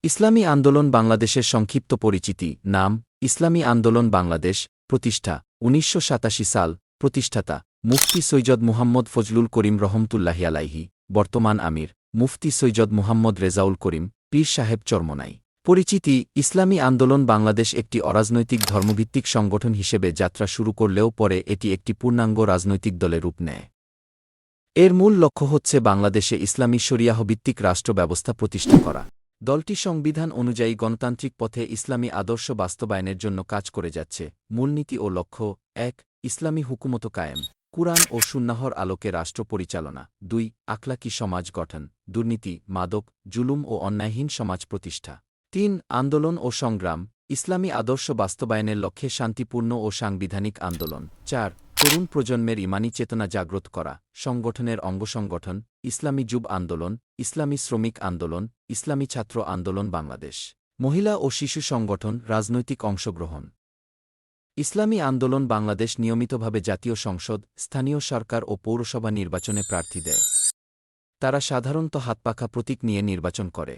ইসলামী আন্দোলন বাংলাদেশের সংক্ষিপ্ত পরিচিতি নাম ইসলামী আন্দোলন বাংলাদেশ প্রতিষ্ঠা ১৯৮৭ সাল প্রতিষ্ঠাতা মুফতি সৈয়দ মুহাম্মদ ফজলুল করিম রহমতুল্লাহি আলাইহি বর্তমান আমির মুফতি সৈয়দ মুহাম্মদ রেজাউল করিম পীর সাহেব চরমোনাই পরিচিতি ইসলামী আন্দোলন বাংলাদেশ একটি অরাজনৈতিক ধর্মভিত্তিক সংগঠন হিসেবে যাত্রা শুরু করলেও পরে এটি একটি পূর্ণাঙ্গ রাজনৈতিক দলে রূপ নেয় এর মূল লক্ষ্য হচ্ছে বাংলাদেশে ইসলামী শরিয়াহভিত্তিক রাষ্ট্র ব্যবস্থা প্রতিষ্ঠা করা দলটি সংবিধান অনুযায়ী গণতান্ত্রিক পথে ইসলামী আদর্শ বাস্তবায়নের জন্য কাজ করে যাচ্ছে মূলনীতি ও লক্ষ্য ১ ইসলামী হুকুমত কায়েম কুরআন ও সুন্নাহর আলোকে রাষ্ট্র পরিচালনা ২ আখলাকি সমাজ গঠন দুর্নীতি মাদক জুলুম ও অন্যায়হীন সমাজ প্রতিষ্ঠা ৩ আন্দোলন ও সংগ্রাম ইসলামী আদর্শ বাস্তবায়নের লক্ষ্যে শান্তিপূর্ণ ও সাংবিধানিক আন্দোলন ৪ তরুণ প্রজন্মের ইমানি চেতনা জাগ্রত করা সংগঠনের অঙ্গসংগঠন ইসলামী যুব আন্দোলন ইসলামী শ্রমিক আন্দোলন ইসলামী ছাত্র আন্দোলন বাংলাদেশ মহিলা ও শিশু সংগঠন রাজনৈতিক অংশগ্রহণ ইসলামী আন্দোলন বাংলাদেশ নিয়মিতভাবে জাতীয় সংসদ স্থানীয় সরকার ও পৌরসভা নির্বাচনে প্রার্থী দেয় তারা সাধারণত হাতপাখা প্রতীক নিয়ে নির্বাচন করে